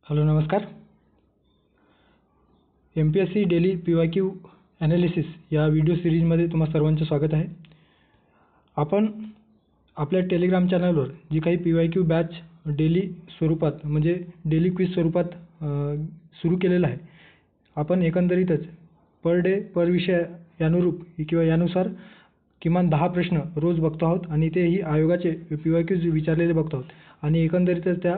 Hello नमस्कार. MPSC daily PYQ analysis या video सिरीजमध्ये तुम्हा सर्वांचे स्वागत आहे. आपण आपल्या टेलिग्राम चॅनलवर जी काही PYQ बॅच डेली स्वरूपात म्हणजे डेली क्विज स्वरूपात सुरू केलेलं आहे. आपण एकंदरीतच पर डे पर विषय यानुरूप किंवा यानुसार किमान 10 प्रश्न रोज बघतो आहोत आणि तेही आयोगाचे PYQs विचारलेले बघतो आहोत आणि एकंदरीतच त्या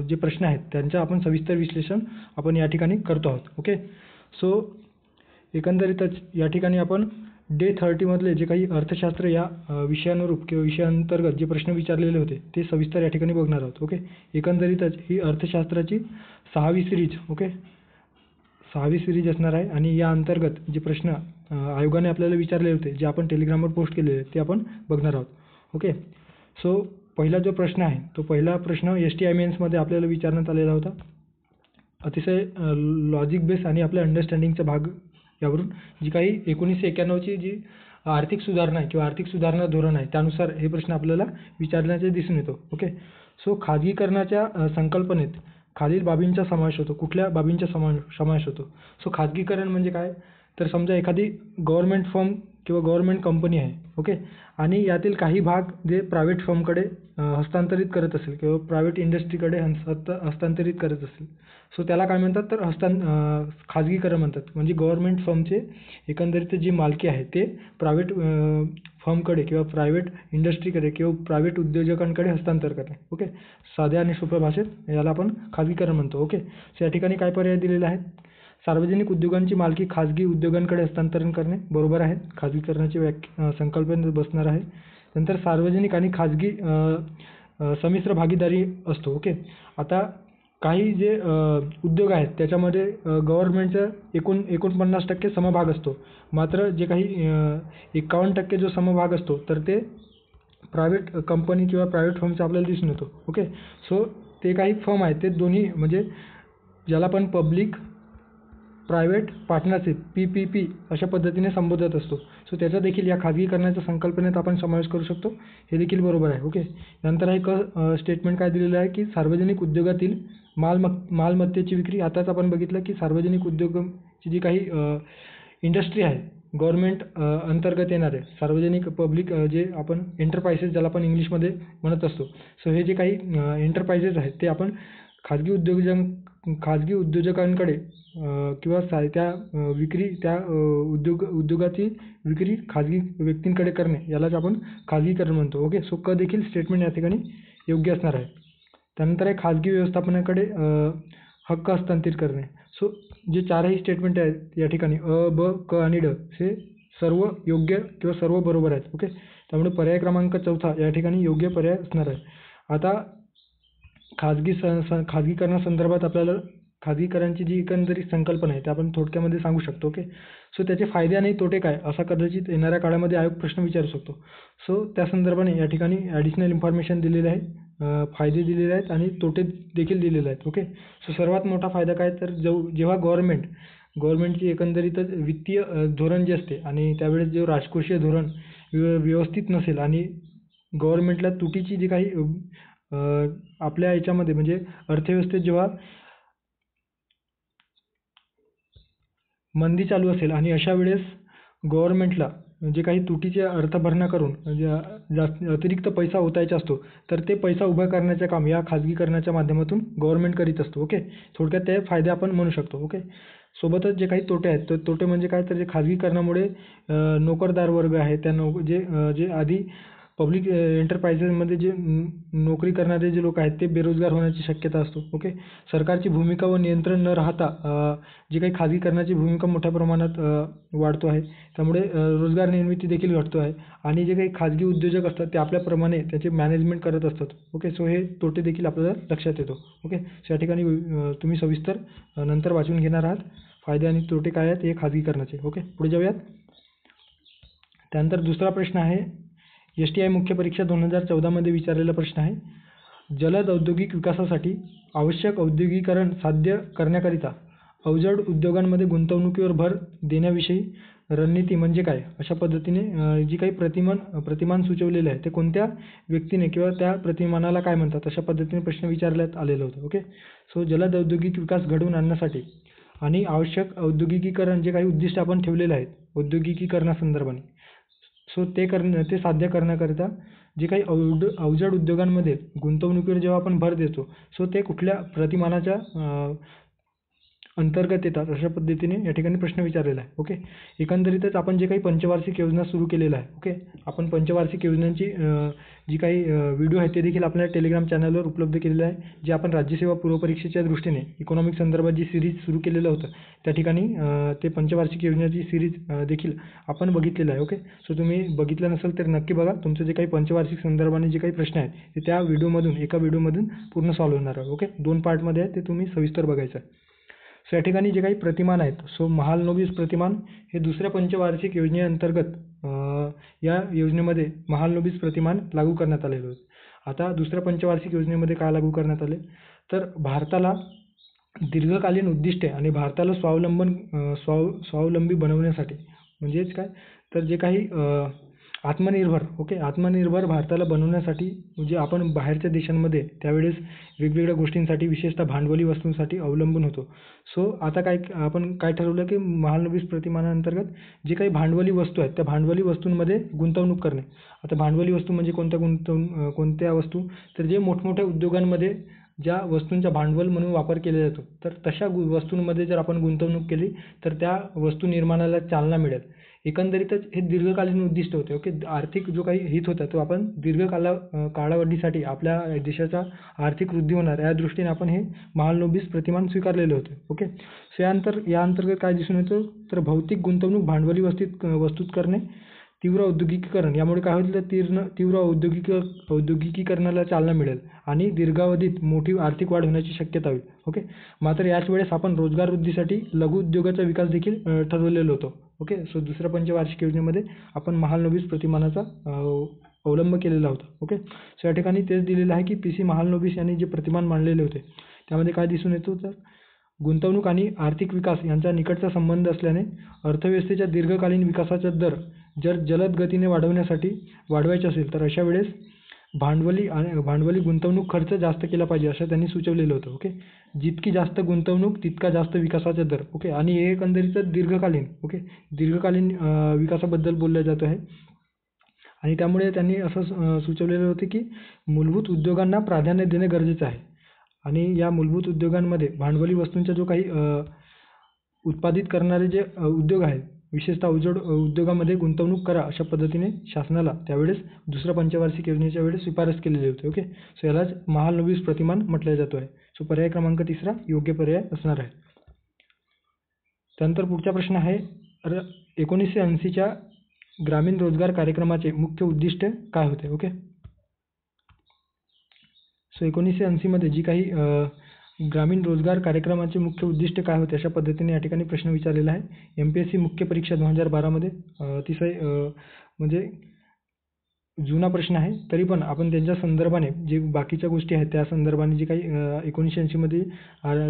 जे प्रश्न आहेत त्यांचं आपण सविस्तर विश्लेषण आपण या ठिकाणी करतो आहोत. ओके, सो एकंदरीतच या ठिकाणी आपण डे 30 मधले जे काही अर्थशास्त्र या विषयानुरूप किंवा विषयांतर्गत जे प्रश्न विचारलेले होते ते सविस्तर या ठिकाणी बघणार आहोत. ओके, एकंदरीतच ही अर्थशास्त्राची 6वी सिरीज ओके 6वी सिरीज असणार आहे आणि या अंतर्गत जे प्रश्न आयोगाने आपल्याला विचारले होते जे आपण टेलिग्रामवर पोस्ट केलेले ते आपण बघणार आहोत. ओके, सो पहिला जो प्रश्न आहे तो पहिला प्रश्न STI मेन्समध्ये आपल्याला विचारण्यात आलेला होता. अतिशय लॉजिक बेस आणि आपल्या अंडरस्टँडिंगचा भाग यावरून जी काही 1991ची जी आर्थिक सुधारणा आहे किंवा आर्थिक सुधारणा धोरण आहे त्यानुसार हे प्रश्न आपल्याला विचारण्याचे दिसून येतो. ओके, सो खाजगीकरणाच्या संकल्पनेत खालील बाबींचा समावेश होतो. कुठल्या बाबींचा समावेश होतो? सो खाजगीकरण म्हणजे काय तर समजा एखादी गव्हर्नमेंट फर्म किंवा गव्हर्नमेंट कंपनी आहे. ओके, आणि यातील काही भाग जे प्रायव्हेट फर्मकडे हस्तांतरित करत असेल किंवा प्रायव्हेट इंडस्ट्रीकडे हस्तांतरित करत असेल सो त्याला काय म्हणतात तर खाजगीकरण म्हणतात. म्हणजे गव्हर्नमेंट फर्मचे एकंदरीत जी मालकी आहे ते प्रायव्हेट फर्मकडे किंवा प्रायव्हेट इंडस्ट्रीकडे किंवा प्रायव्हेट उद्योजकांकडे हस्तांतर करणे. ओके, साध्या आणि सोप्या भाषेत याला आपण खाजगीकरण म्हणतो. ओके, सो या ठिकाणी काय पर्याय दिलेले आहेत? सार्वजनिक उद्योगांची मालकी खाजगी उद्योगांकडे हस्तांतरण करणे बरोबर आहे. खाजगीकरणाची संकल्पना बसणार आहे. नंतर सार्वजनिक आणि खाजगी संमिश्र भागीदारी असतो. ओके, आता काही जे उद्योग आहेत त्याच्यामध्ये गव्हर्नमेंटचा 49% समभाग असतो. मात्र जे काही 51% जो समभाग असतो तर ते प्रायव्हेट कंपनी किंवा प्रायव्हेट फर्मचा आपल्याला दिसून येतो. ओके, सो ते काही फर्म आहेत ते दोन्ही म्हणजे ज्याला आपण पब्लिक प्रायव्हेट पार्टनरशिप PPP अशा पद्धतीने संबोधत असतो. सो त्याचा देखील या खाजगीकरणाच्या संकल्पनेत आपण समावेश करू शकतो. हे देखील बरोबर आहे. ओके, नंतर आहे स्टेटमेंट काय दिलेलं आहे की सार्वजनिक उद्योगातील मालमत्तेची विक्री. आताच आपण बघितलं की सार्वजनिक उद्योगाची जी काही इंडस्ट्री आहे गव्हर्नमेंट अंतर्गत येणारे सार्वजनिक पब्लिक जे आपण एंटरप्राइजेस ज्याला आपण इंग्लिशमध्ये म्हणत असतो. सो हे जे काही एंटरप्राइजेस आहेत ते आपण खाजगी उद्योजकांकडे किंवा त्या विक्री त्या उद्योगाची विक्री खाजगी व्यक्तींकडे करणे यालाच आपण खाजगीकरण म्हणतो. ओके, सो देखील स्टेटमेंट या ठिकाणी योग्य असणार आहे. त्यानंतर आहे खाजगी व्यवस्थापनाकडे हक्क हस्तांतरित करणे. सो जे चारही स्टेटमेंट आहेत या ठिकाणी B, K आणि D हे सर्व योग्य किंवा सर्व बरोबर आहेत. ओके, त्यामुळे पर्याय क्रमांक 4 या ठिकाणी योग्य पर्याय असणार आहे. आता खाजगीकरणासंदर्भात आपल्याला खाजगीकरणाची जी एकंदरीत संकल्पना आहे ते आपण थोडक्यामध्ये सांगू शकतो. ओके, सो त्याचे फायदे आणि तोटे काय असा कदाचित येणाऱ्या काळामध्ये आयोग प्रश्न विचारू शकतो. सो त्या संदर्भाने या ठिकाणी ॲडिशनल इन्फॉर्मेशन दिलेले आहे. फायदे दिलेले आहेत आणि तोटे देखील दिलेले आहेत. ओके, सो सर्वात मोठा फायदा काय तर जेव्हा गव्हर्नमेंटची एकंदरीतच वित्तीय धोरण जे असते आणि त्यावेळेस जे राजकोषीय धोरण व्यवस्थित नसेल आणि गव्हर्नमेंटला तुटीची जी काही आपल्या याच्यामध्ये म्हणजे अर्थव्यवस्थेत जेव्हा मंदी चालू असेल आणि अशा वेळेस गव्हर्नमेंटला जे काही तुटीची अर्थभरणा करून जास्त अतिरिक्त पैसा ओतायचा असतो तर ते पैसा उभा करण्याचे काम या खाजगीकरणाच्या माध्यमातून गव्हर्नमेंट करीत असतो. ओके, थोडक्यात ते फायदे आपण म्हणू शकतो. ओके, सोबतच जे काही तोटे आहेत तर तोटे म्हणजे काय तर जे खाजगीकरणामुळे नोकरदार वर्ग आहे त्या जे आधी पब्लिक एंटरप्राइजेसमध्ये जे नोकरी करणारे जे लोक आहेत ते बेरोजगार होण्याची शक्यता असतो. ओके, सरकारची भूमिका व नियंत्रण न राहता जी काही खाजगीकरणाची भूमिका मोठ्या प्रमाणात वाढतो आहे त्यामुळे रोजगार निर्मिती देखील घटतो आहे आणि जे काही खाजगी उद्योजक असतात ते आपल्याप्रमाणे त्याचे मॅनेजमेंट करत असतात. ओके, सो हे तोटे देखील आपल्याला लक्षात येतो. ओके, सो या ठिकाणी तुम्ही सविस्तर नंतर वाचून घेणार आहात फायदे आणि तोटे काय आहेत हे खाजगीकरणाचे. ओके, पुढे जाऊयात. त्यानंतर दुसरा प्रश्न आहे STI मुख्य परीक्षा 2014 मध्ये विचारलेला प्रश्न आहे. जलद औद्योगिक विकासासाठी आवश्यक औद्योगिकीकरण साध्य करण्याकरिता अवजड उद्योगांमध्ये गुंतवणुकीवर भर देण्याविषयी रणनीती म्हणजे काय अशा पद्धतीने जी काही प्रतिमान सुचवलेलं आहे ते कोणत्या व्यक्तीने किंवा त्या प्रतिमानाला काय म्हणतात अशा पद्धतीने प्रश्न विचारण्यात आलेलं होतं. ओके. सो जलद औद्योगिक विकास घडवून आणण्यासाठी आणि आवश्यक औद्योगिकीकरण जे काही उद्दिष्ट आपण ठेवलेले आहेत औद्योगिकीकरणासंदर्भाने, सो ते साध्य करण्याकरिता जे काही अवजड उद्योगांमध्ये गुंतवणुकीवर जेव्हा आपण भर देतो, सो ते कुठल्या प्रतिमानाच्या अंतर्गत येतात अशा पद्धतीने या ठिकाणी प्रश्न विचारलेला आहे. ओके. एकंदरीतच आपण जे काही पंचवार्षिक योजना सुरू केलेलं आहे, ओके, आपण पंचवार्षिक योजनांची जी काही व्हिडिओ आहेत ते देखील आपल्या टेलिग्राम चॅनलवर उपलब्ध केलेलं आहे. जे आपण राज्यसेवा पूर्वपरीक्षेच्या दृष्टीने इकॉनॉमिक संदर्भात जी सिरीज सुरू केलेलं होतं त्या ठिकाणी ते पंचवार्षिक योजनेची सिरीज देखील आपण बघितलेलं आहे. ओके. सो तुम्ही बघितलं नसेल तर नक्की बघा. तुमचं जे काही पंचवार्षिक संदर्भाने जे काही प्रश्न आहेत ते त्या एका व्हिडिओमधून पूर्ण सॉल्व्ह होणार आहे. ओके. 2 पार्टमध्ये आहे, ते तुम्ही सविस्तर बघायचं आहे. सो या ठिकाणी जे काही प्रतिमान आहेत, सो महालनोबिस प्रतिमान हे दुसऱ्या पंचवार्षिक योजनेअंतर्गत या योजनेमध्ये महालनोबिस प्रतिमान लागू करण्यात आलेलं होतं. आता दुसऱ्या पंचवार्षिक योजनेमध्ये काय लागू करण्यात आले, तर भारताला दीर्घकालीन उद्दिष्टे आणि भारताला स्वावलंबी बनवण्यासाठी, म्हणजेच काय, तर जे काही आत्मनिर्भर भारताला बनवण्यासाठी जे आपण बाहेरच्या देशांमध्ये त्यावेळेस वेगवेगळ्या गोष्टींसाठी विशेषतः भांडवली वस्तूंसाठी अवलंबून होतो. सो आता आपण काय ठरवलं की महालनोबिस प्रतिमानाअंतर्गत जे काही भांडवली वस्तू आहेत त्या भांडवली वस्तूंमध्ये गुंतवणूक करणे. आता भांडवली वस्तू म्हणजे कोणत्या वस्तू, तर जे मोठमोठ्या उद्योगांमध्ये ज्या वस्तूंचा भांडवल म्हणून वापर केला जातो, तर तशा वस्तूंमध्ये जर आपण गुंतवणूक केली तर त्या वस्तू निर्माणाला चालना मिळेल. एकंदरीतच हे दीर्घकालीन उद्दिष्ट होते. ओके. आर्थिक जो काही हित होता तो आपण कालावधीसाठी आपल्या देशाचा आर्थिक वृद्धी होणार या दृष्टीने आपण हे महालनोबिस प्रतिमान स्वीकारलेले होते. ओके. सो या अंतर्गत काय दिसून येतं, तर भौतिक गुंतवणूक भांडवली वस्तूत करणे, तीव्र औद्योगिकीकरण, यामुळे काय होईल तर तीव्र औद्योगिकीकरणाला चालना मिळेल आणि दीर्घावधीत मोठी आर्थिक वाढ होण्याची शक्यता होईल. ओके. मात्र याच वेळेस आपण रोजगार वृद्धीसाठी लघु उद्योगाचा विकास देखील ठरवलेलं होतं. ओके. सो दुसऱ्या पंचवार्षिक योजनेमध्ये आपण महालनोबिस प्रतिमानाचा अवलंब केलेला होता. ओके. सो या ठिकाणी तेच दिलेलं आहे की PC महालनोबिस यांनी जे प्रतिमान मांडलेले होते त्यामध्ये काय दिसून येतो, तर गुंतवणूक आणि आर्थिक विकास यांचा निकटचा संबंध असल्याने अर्थव्यवस्थेच्या दीर्घकालीन विकासाचा दर जर जलद गतीने वाढवायचे असेल तर अशा वेळेस भांडवली गुंतवणूक खर्च जास्त केला पाहिजे असं त्यांनी सुचवलेलं होतं. ओके. जितकी जास्त गुंतवणूक तितका जास्त विकासाचा दर. ओके. आणि हे एकंदरीतच दीर्घकालीन विकासाबद्दल बोललं जात आहे. आणि त्यामुळे त्यांनी असं सुचवलेलं होतं की मूलभूत उद्योगांना प्राधान्य देणे गरजेचं आहे आणि या मूलभूत उद्योगांमध्ये भांडवली वस्तूंचा जो काही उत्पादित करणारे जे उद्योग आहेत, विशेषतः अवजड उद्योगामध्ये गुंतवणूक करा अशा पद्धतीने शासनाला त्यावेळेस दुसऱ्या पंचवार्षिक योजनेच्या वेळेस शिफारस केलेली होती. ओके. सो यालाच महालनोबिस प्रतिमान म्हटलं जातो आहे. सो पर्याय क्रमांक 3 योग्य पर्याय असणार आहे. त्यानंतर पुढचा प्रश्न आहे, 1980च्या ग्रामीण रोजगार कार्यक्रमाचे मुख्य उद्दिष्ट काय होते. ओके. सो 1980 मध्ये जी काही ग्रामीण रोजगार कार्यक्रमाचे मुख्य उद्दिष्ट काय होते अशा पद्धतीने या ठिकाणी प्रश्न विचारलेला आहे. MPSC मुख्य परीक्षा 2012 मध्ये अतिशय म्हणजे जुना प्रश्न आहे, तरी पण आपण त्यांच्या संदर्भाने जे बाकीच्या गोष्टी आहेत त्या संदर्भाने जे काही 1980 मध्ये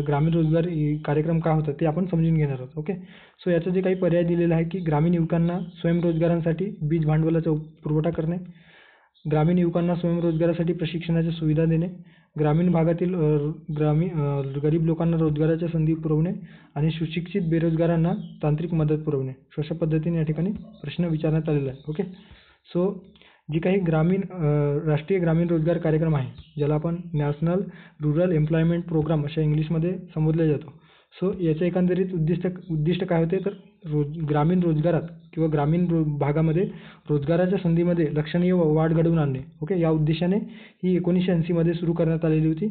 ग्रामीण रोजगार कार्यक्रम काय होता ते आपण समजून घेणार आहोत. ओके. सो याचं जे काही पर्याय दिलेला आहे की ग्रामीण युवकांना स्वयंरोजगारांसाठी बीज भांडवलाचा पुरवठा करणे, ग्रामीण युवकांना स्वयंरोजगारासाठी प्रशिक्षणाच्या सुविधा देणे, ग्रामीण भागातील गरीब लोकांना रोजगाराच्या संधी पुरवणे आणि सुशिक्षित बेरोजगारांना तांत्रिक मदत पुरवणे. अशा पद्धतीने या ठिकाणी प्रश्न विचारण्यात आलेला आहे. ओके. सो जी काही राष्ट्रीय ग्रामीण रोजगार कार्यक्रम आहे, ज्याला आपण नॅशनल रुरल एम्प्लॉयमेंट प्रोग्राम अशा इंग्लिशमध्ये संबोधले जातो. सो याचे एकंदरीत उद्दिष्ट काय होते, तर ग्रामीण रोजगारात किंवा ग्रामीण भागामध्ये रोजगाराच्या संधीमध्ये लक्षणीय वाढ घडवून आणणे. ओके. या उद्देशाने ही 1980 मध्ये सुरू करण्यात आलेली होती.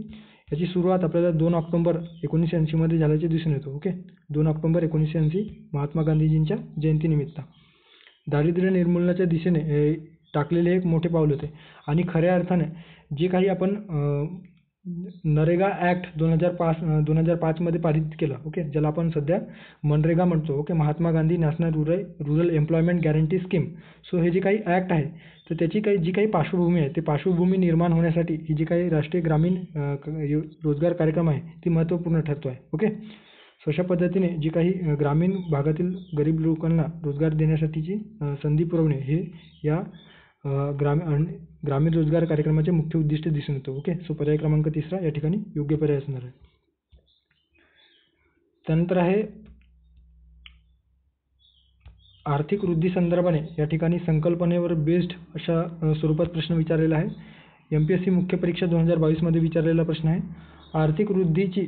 याची सुरुवात आपल्याला 2 ऑक्टोबर 1980 मध्ये झाल्याचे दिसून येतो. ओके. 2 ऑक्टोबर 1980 महात्मा गांधीजींच्या जयंतीनिमित्त दारिद्र्य निर्मूलनाच्या दिशेने टाकलेले एक मोठे पाऊल होते. आणि खऱ्या अर्थाने जे काही आपण नरेगा ॲक्ट 2005 मध्ये पारित केलं. ओके. ज्याला आपण सध्या मनरेगा म्हणतो. Okay. Mahatma Gandhi national rural employment guarantee scheme. So हे जे काही ॲक्ट आहे तर त्याची जी काही पार्श्वभूमी आहे ते पार्श्वभूमी निर्माण होण्यासाठी ही जी काही राष्ट्रीय ग्रामीण रोजगार कार्यक्रम आहे ती महत्त्वपूर्ण ठरतो आहे. ओके. सो अशा पद्धतीने जी काही ग्रामीण भागातील गरीब लोकांना रोजगार देण्यासाठीची संधी पुरवणे हे या ग्रामीण रोजगार कार्यक्रमाचे मुख्य उद्दिष्ट दिसून येतो. ओके, सो पर्याय क्रमांक 3 या ठिकाणी योग्य पर्याय असणार आहे. त्यानंतर आहे आर्थिक वृद्धी संदर्भाने या ठिकाणी संकल्पनेवर बेस्ड अशा स्वरूपात प्रश्न विचारलेला आहे. MPSC मुख्य परीक्षा 2022 मध्ये विचारलेला प्रश्न आहे. आर्थिक वृद्धीची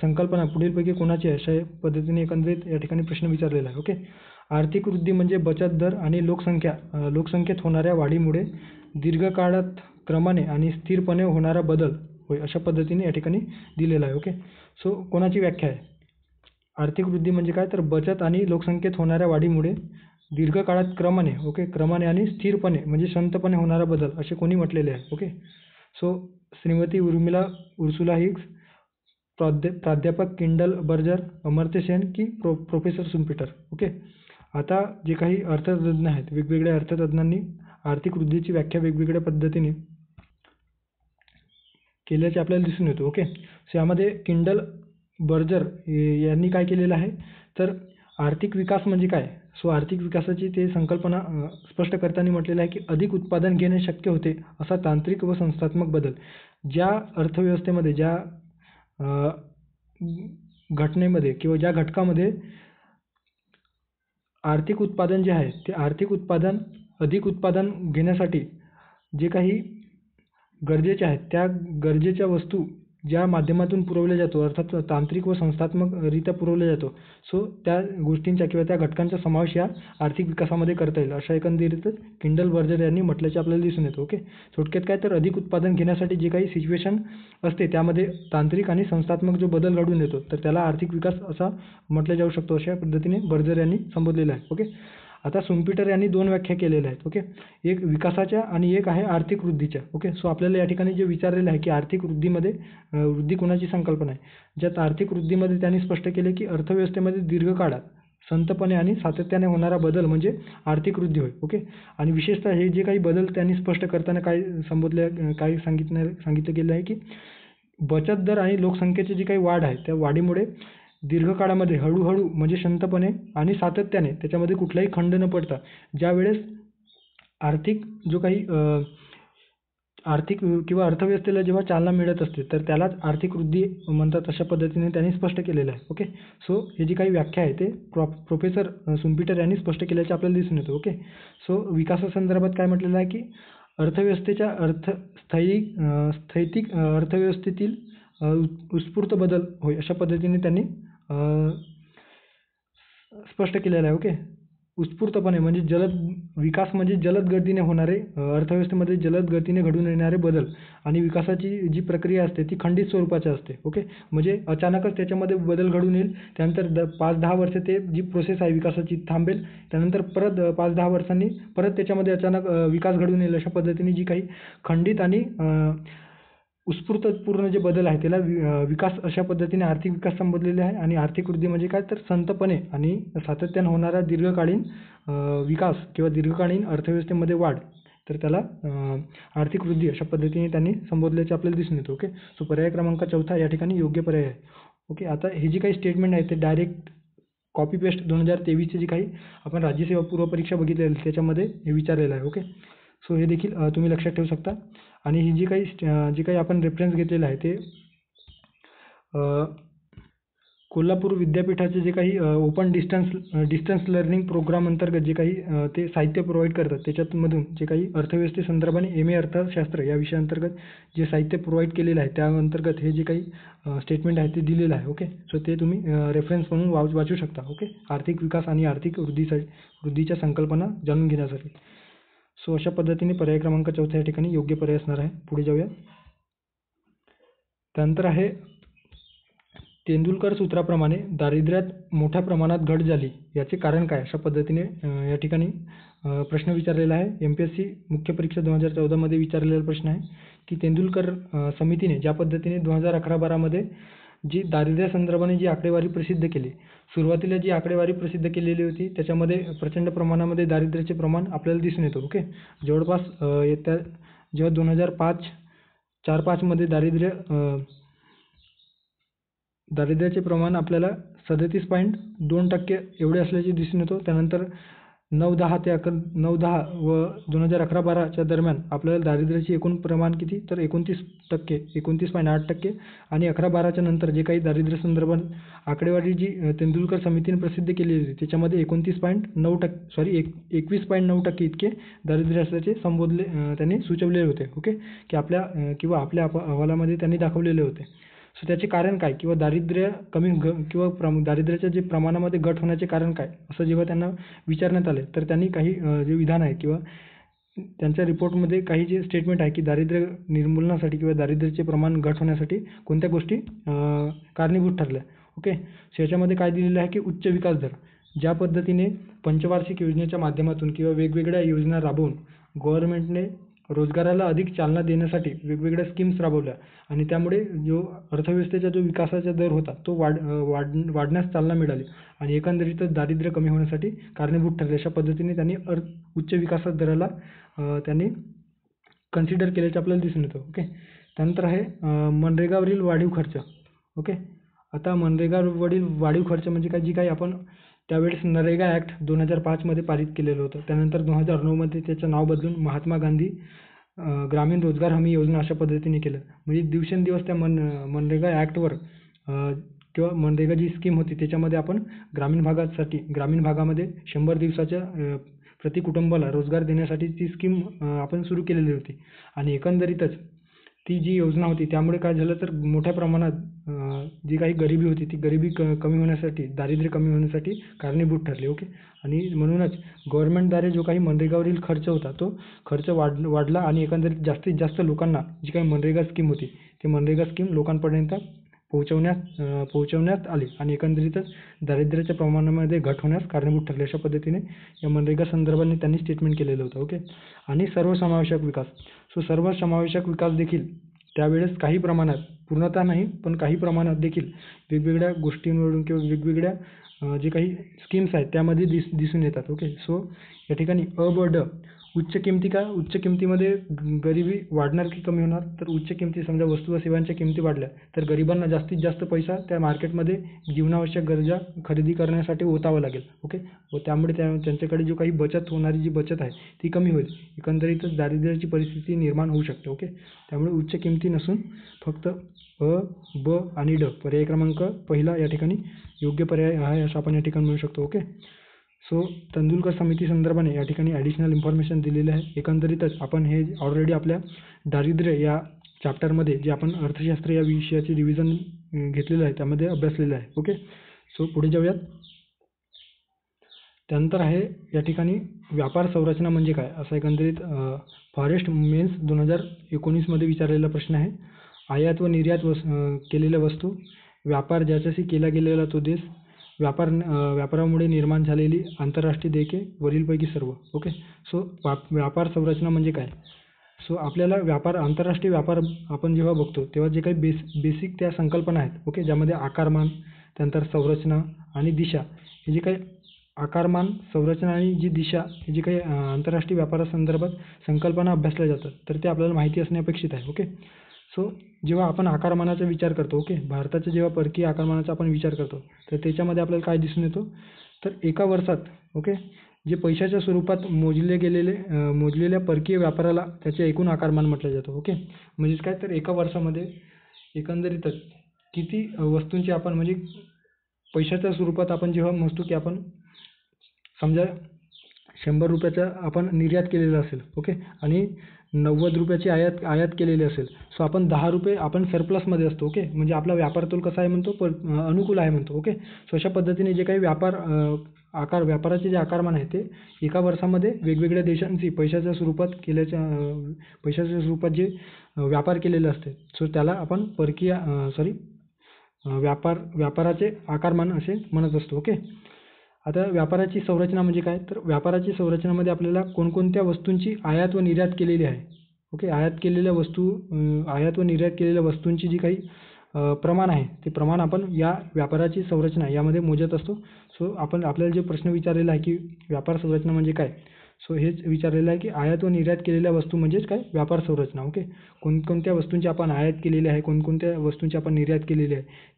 संकल्पना पुढीलपैकी कोणाची आहे अशा पद्धतीने एकंदरीत या ठिकाणी प्रश्न विचारलेला आहे. ओके, आर्थिक वृद्धी म्हणजे बचत दर आणि लोकसंख्येत होणाऱ्या वाढीमुळे दीर्घकाळात क्रमाने आणि स्थिरपणे होणारा बदल होय, अशा पद्धतीने या ठिकाणी दिलेला आहे. ओके, सो कोणाची व्याख्या आहे? आर्थिक वृद्धी म्हणजे काय, तर बचत आणि लोकसंख्येत होणाऱ्या वाढीमुळे दीर्घकाळात क्रमाने आणि स्थिरपणे म्हणजे संतपणे होणारा बदल असे कोणी म्हटलेले आहे. Okay, so Shrimati Ursula Higgs, प्राध्यापक किंडल बर्जर, अमर्त्य सेन की प्रोफेसर सुम्पीटर. ओके, आता जे काही अर्थतज्ज्ञ आहेत, वेगवेगळ्या अर्थतज्ज्ञांनी आर्थिक वृद्धीची व्याख्या वेगवेगळ्या पद्धतीने केल्याचे आपल्याला दिसून येतो. ओके, सो यामध्ये किंडल बर्जर यांनी काय केलेलं आहे, तर आर्थिक विकास म्हणजे काय, सो आर्थिक विकासाची ते संकल्पना स्पष्ट करताना म्हटलेलं आहे की अधिक उत्पादन घेणे शक्य होते असा तांत्रिक व संस्थात्मक बदल ज्या अर्थव्यवस्थेमध्ये, ज्या घटनेमध्ये किंवा ज्या घटकामध्ये आर्थिक उत्पादन जे आहे ते अधिक उत्पादन घेण्यासाठी जे काही गरजेचे आहेत त्या गरजेच्या वस्तू ज्या माध्यमातून पुरवल्या जातो, अर्थात तांत्रिक व संस्थात्मकरित्या पुरवल्या जातो, सो त्या गोष्टींचा किंवा त्या घटकांचा समावेश या आर्थिक विकासामध्ये करता येईल अशा एकंदरीतच किंडल बर्जर यांनी म्हटल्याचे आपल्याला दिसून येतो. ओके, थोडक्यात काय, तर अधिक उत्पादन घेण्यासाठी जे काही सिच्युएशन असते त्यामध्ये तांत्रिक आणि संस्थात्मक जो बदल घडून येतो तर त्याला आर्थिक विकास असा म्हटलं जाऊ शकतो, अशा पद्धतीने बर्जर यांनी संबोधलेलं आहे. ओके, आता सुम्पीटर यांनी 2 व्याख्या केलेल्या आहेत. ओके, एक विकासाच्या आणि एक आहे आर्थिक वृद्धीच्या. ओके, सो आपल्याला या ठिकाणी जे विचारलेलं आहे की आर्थिक वृद्धीमध्ये वृद्धी कोणाची संकल्पना आहे, ज्यात आर्थिक वृद्धीमध्ये त्यांनी स्पष्ट केले की अर्थव्यवस्थेमध्ये दीर्घकाळात संतपणे आणि सातत्याने होणारा बदल म्हणजे आर्थिक वृद्धी होय. ओके, आणि विशेषतः हे जे काही बदल त्यांनी स्पष्ट करताना काय सांगितलं गेलं आहे की बचत दर आणि लोकसंख्येची जी काही वाढ आहे त्या वाढीमुळे दीर्घकाळामध्ये हळूहळू म्हणजे शांतपणे आणि सातत्याने त्याच्यामध्ये कुठलाही खंड न पडता ज्यावेळेस आर्थिक किंवा अर्थव्यवस्थेला जेव्हा चालना मिळत असते तर त्यालाच आर्थिक वृद्धी म्हणतात अशा पद्धतीने त्यांनी स्पष्ट केलेलं आहे. ओके, सो हे जी काही व्याख्या आहे ते प्रोफेसर सुम्पीटर यांनी स्पष्ट केल्याचे आपल्याला दिसून येतं. ओके, सो विकासासंदर्भात काय म्हटलेलं आहे की अर्थव्यवस्थेच्या स्थैतिक अर्थव्यवस्थेतील उत्स्फूर्त बदल होय अशा पद्धतीने त्यांनी स्पष्ट केलेलं आहे. ओके, उत्स्फूर्तपणे म्हणजे विकास म्हणजे जलद गतीने होणारे अर्थव्यवस्थेमध्ये जलद गतीने घडून येणारे बदल आणि विकासाची जी प्रक्रिया असते ती खंडित स्वरूपाची असते. ओके, म्हणजे अचानकच त्याच्यामध्ये बदल घडून येईल, त्यानंतर 5-10 वर्ष ते जी प्रोसेस आहे विकासाची थांबेल, त्यानंतर परत 5-10 वर्षांनी परत त्याच्यामध्ये अचानक विकास घडून येईल. अशा पद्धतीने जी काही खंडित आणि उत्स्फूर्तपूर्ण जे बदल आहे त्याला विकास अशा पद्धतीने आर्थिक विकास संबोधलेले आहे. आणि आर्थिक वृद्धी म्हणजे काय, तर संतपणे आणि सातत्याने होणारा दीर्घकालीन विकास किंवा दीर्घकालीन अर्थव्यवस्थेमध्ये वाढ, तर त्याला आर्थिक वृद्धी अशा पद्धतीने त्यांनी संबोधल्याचे आपल्याला दिसून येतं. ओके, सो पर्याय क्रमांक 4 या ठिकाणी योग्य पर्याय आहे. ओके, आता हे जी काही स्टेटमेंट आहे ते डायरेक्ट कॉपी पेस्ट 2023चे जी काही आपण राज्यसेवा पूर्व परीक्षा बघितलेली त्याच्यामध्ये हे विचारलेलं आहे. ओके, सो हे देखील तुम्ही लक्षात ठेवू शकता. आणि ही जी काही आपण रेफरन्स घेतलेला आहे ते कोल्हापूर विद्यापीठाचे जे काही ओपन डिस्टन्स लर्निंग प्रोग्राम अंतर्गत जे काही ते साहित्य प्रोव्हाइड करतात त्याच्यामधून जे काही अर्थव्यवस्थेसंदर्भाने MA अर्थशास्त्र या विषयाअंतर्गत जे साहित्य प्रोव्हाइड केलेलं आहे त्या अंतर्गत हे जे काही स्टेटमेंट आहे ते दिलेलं आहे. ओके, सो ते तुम्ही रेफरन्स म्हणून वाचू शकता. ओके, आर्थिक विकास आणि आर्थिक वृद्धीच्या संकल्पना जाणून घेण्यासाठी. सो अशा पद्धतीने पर्याय क्रमांक 4 या ठिकाणी योग्य पर्याय असणार आहे. पुढे जाऊया. त्यानंतर आहे तेंडुलकर सूत्राप्रमाणे दारिद्र्यात मोठ्या प्रमाणात घट झाली याचे कारण काय, अशा पद्धतीने या ठिकाणी प्रश्न विचारलेला आहे. MPSC मुख्य परीक्षा 2014 मध्ये विचारलेला प्रश्न आहे की तेंडुलकर समितीने ज्या पद्धतीने 2011-12 मध्ये जी दारिद्र्यासंदर्भाने जी आकडेवारी प्रसिद्ध केली, सुरुवातीला जी आकडेवारी प्रसिद्ध केलेली होती त्याच्यामध्ये प्रचंड प्रमाणामध्ये दारिद्र्याचे प्रमाण आपल्याला दिसून येतं. ओके, जवळपास जेव्हा 2004-05 मध्ये दारिद्र्याचे प्रमाण आपल्याला 37.2% एवढे असल्याचे दिसून येतो. त्यानंतर 9-10 व 2011-12च्या दरम्यान आपल्याला दारिद्र्याचे एकूण प्रमाण किती, तर 29%, 29.8%. आणि 11-12च्या नंतर जे काही दारिद्र्य संदर्भात आकडेवारी जी तेंडुलकर समितीने प्रसिद्ध केली होती त्याच्यामध्ये 21.9% इतके दारिद्र्य असल्याचे त्यांनी सुचवलेले होते. ओके, की आपल्या अहवालामध्ये त्यांनी दाखवलेले होते. सो त्याचे कारण काय, किंवा दारिद्र्य दारिद्र्याच्या जे प्रमाणामध्ये घट होण्याचे कारण काय, असं जेव्हा त्यांना विचारण्यात आले तर त्यांनी काही जे विधान आहे किंवा त्यांच्या रिपोर्टमध्ये काही जे स्टेटमेंट आहे की दारिद्र्य निर्मूलनासाठी किंवा दारिद्र्याचे प्रमाण घट होण्यासाठी कोणत्या गोष्टी कारणीभूत ठरल्या. ओके, सो याच्यामध्ये काय दिलेलं आहे की उच्च विकास दर, ज्या पद्धतीने पंचवार्षिक योजनेच्या माध्यमातून किंवा वेगवेगळ्या योजना राबवून गव्हर्नमेंटने रोजगाराला अधिक चालना देण्यासाठी वेगवेगळ्या स्कीम्स राबवल्या आणि त्यामुळे जो अर्थव्यवस्थेचा जो विकासाचा दर होता तो वाढण्यास चालना मिळाली आणि एकंदरीतच दारिद्र्य कमी होण्यासाठी कारणीभूत ठरले. अशा पद्धतीने त्यांनी उच्च विकास दराला त्यांनी कन्सिडर केल्याचे आपल्याला दिसून येतं. ओके, त्यानंतर आहे मनरेगावरील वाढीव खर्च. ओके, आता मनरेगावरील वाढीव खर्च म्हणजे काय, जी काही आपण त्यावेळेस नरेगा ॲक्ट 2005 मध्ये पारित केलेलं होतं. त्यानंतर 2009 मध्ये त्याचं नाव बदलून महात्मा गांधी ग्रामीण रोजगार हमी योजना अशा पद्धतीने केलं. म्हणजे दिवसेंदिवस त्या मनरेगा ॲक्टवर किंवा मनरेगा जी स्कीम होती त्याच्यामध्ये आपण ग्रामीण भागामध्ये 100 दिवसाच्या प्रति कुटुंबाला रोजगार देण्यासाठी ती स्कीम आपण सुरू केलेली होती. आणि एकंदरीतच ती जी योजना होती त्यामुळे काय झालं तर मोठ्या प्रमाणात जी काही गरिबी होती ती गरिबी कमी होण्यासाठी, दारिद्र्य कमी होण्यासाठी कारणीभूत ठरली. ओके, आणि म्हणूनच गव्हर्नमेंटद्वारे जो काही मनरेगावरील खर्च होता तो खर्च वाढला आणि एकंदरीत जास्तीत जास्त लोकांना जी काही मनरेगा स्कीम होती ती मनरेगा स्कीम लोकांपर्यंत पोहोचवण्यात आली आणि एकंदरीतच दारिद्र्याच्या प्रमाणामध्ये घट होण्यास कारणीभूत ठरले. अशा पद्धतीने या मनरेगा संदर्भाने त्यांनी स्टेटमेंट केलेलं होतं. ओके, आणि सर्वसमावेशक विकास. सो सर्वसमावेशक विकास देखील त्यावेळेस काही प्रमाणात, पूर्णतः नाही पण काही प्रमाणात देखील वेगवेगळ्या गोष्टींवरून किंवा वेगवेगळ्या जे काही स्कीम्स आहेत त्यामध्ये दिसून येतात. ओके, सो या ठिकाणी ड उच्च किमती. का उच्च किमतीमध्ये गरिबी वाढणार की कमी होणार, तर उच्च किमती, समजा वस्तू व सेवांच्या किमती वाढल्या तर गरिबांना जास्तीत जास्त पैसा त्या मार्केटमध्ये जीवनावश्यक गरजा खरेदी करण्यासाठी ओतावा लागेल. ओके, व त्यामुळे त्यांच्याकडे जो काही होणारी जी बचत आहे ती कमी होईल. एकंदरीतच दारिद्र्याची परिस्थिती निर्माण होऊ शकते. ओके, त्यामुळे उच्च किमती नसून फक्त ब आणि ड पर्याय क्रमांक पहिला या ठिकाणी योग्य पर्याय आहे असं आपण या ठिकाणी म्हणू शकतो. ओके, सो तेंडुलकर समिती संदर्भाने या ठिकाणी ॲडिशनल इन्फॉर्मेशन दिलेले आहे. एकंदरीतच आपण हे ऑलरेडी आपल्या दारिद्र्य या चॅप्टरमध्ये जे आपण अर्थशास्त्र या विषयाचे रिव्हिजन घेतलेलं आहे त्यामध्ये अभ्यासलेलं आहे. ओके, सो पुढे जाऊयात. त्यानंतर आहे या ठिकाणी व्यापार संरचना म्हणजे काय, असा एकंदरीत फॉरेस्ट मेन्स 2019 मध्ये विचारलेला प्रश्न आहे. आयात व निर्यात केलेल्या वस्तू, व्यापार ज्याच्याशी केला गेलेला तो देश, व्यापारामुळे निर्माण झालेली आंतरराष्ट्रीय देयके, वरीलपैकी सर्व. ओके, सो व्यापार संरचना म्हणजे काय. सो आपल्याला आंतरराष्ट्रीय व्यापार आपण जेव्हा बघतो तेव्हा जे काही बेसिक त्या संकल्पना आहेत. ओके, ज्यामध्ये आकारमान, त्यानंतर संरचना आणि दिशा, हे जे काही आकारमान, संरचना आणि जी दिशा, ही जी काही आंतरराष्ट्रीय व्यापारासंदर्भात संकल्पना अभ्यासल्या जातात तर ते आपल्याला माहिती असणे अपेक्षित आहे. ओके, सो जेव्हा आपण आकारमानाचा विचार करतो, ओके, भारताच्या जेव्हा परकीय आकारमानाचा आपण विचार करतो तर त्याच्यामध्ये आपल्याला काय दिसून येतो, तर एका वर्षात, ओके, जे पैशाच्या स्वरूपात मोजलेल्या परकीय व्यापाराला त्याचे एकूण आकारमान म्हटलं जातं. ओके, म्हणजेच काय, तर एका वर्षामध्ये एकंदरीतच किती वस्तूंची आपण, म्हणजे पैशाच्या स्वरूपात आपण जेव्हा मोजतो की आपण समजा 100 रुपयाचा आपण निर्यात केलेला असेल. ओके, आणि 90 रुपयाची आयात केलेली असेल. सो आपण 10 रुपये आपण सरप्लसमध्ये असतो. ओके, म्हणजे आपला व्यापार तोल कसा आहे म्हणतो, अनुकूल आहे म्हणतो. ओके, सो अशा पद्धतीने जे काही व्यापाराचे जे आकारमान आहे ते एका वर्षामध्ये वेगवेगळ्या देशांची पैशाच्या स्वरूपात जे व्यापार केलेले असते सो त्याला आपण व्यापाराचे आकारमान असे म्हणत असतो. ओके, आता व्यापाराची संरचना म्हणजे काय, तर व्यापाराची संरचनामध्ये आपल्याला कोणकोणत्या वस्तूंची आयात व निर्यात केलेली आहे. ओके, आयात व निर्यात केलेल्या वस्तूंची जी काही प्रमाण आहे ते प्रमाण आपण या व्यापाराची संरचना यामध्ये मोजत असतो. सो आपल्याला जे प्रश्न विचारलेला आहे की व्यापार संरचना म्हणजे काय, सो हेच विचारलेलं आहे की आयात व निर्यात केलेल्या वस्तू म्हणजेच काय, व्यापार संरचना. ओके, कोणकोणत्या वस्तूंची आपण आयात केलेली आहे, कोणकोणत्या वस्तूंची आपण निर्यात केलेली आहे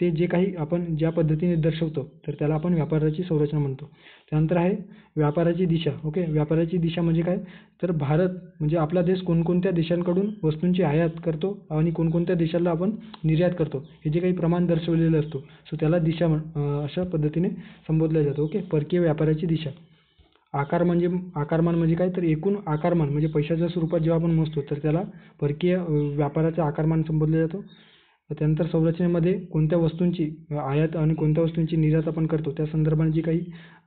ते जे काही आपण ज्या पद्धतीने दर्शवतो तर त्याला आपण व्यापाराची संरचना म्हणतो. त्यानंतर आहे व्यापाराची दिशा. ओके, व्यापाराची दिशा म्हणजे काय, तर भारत म्हणजे आपला देश कोणकोणत्या देशांकडून वस्तूंची आयात करतो आणि कोणकोणत्या देशाला आपण निर्यात करतो हे जे काही प्रमाण दर्शवलेलं असतो सो त्याला दिशा अशा पद्धतीने संबोधलं जातं. ओके, परकीय व्यापाराची दिशा. आकारमान म्हणजे काय, तर एकूण आकारमान म्हणजे पैशाच्या स्वरूपात जेव्हा आपण मोजतो तर त्याला परकीय व्यापाराचं आकारमान संबोधलं जातं. त्यानंतर संरचनेमध्ये कोणत्या वस्तूंची आयात आणि कोणत्या वस्तूंची निर्यात आपण करतो त्या संदर्भाने जी काही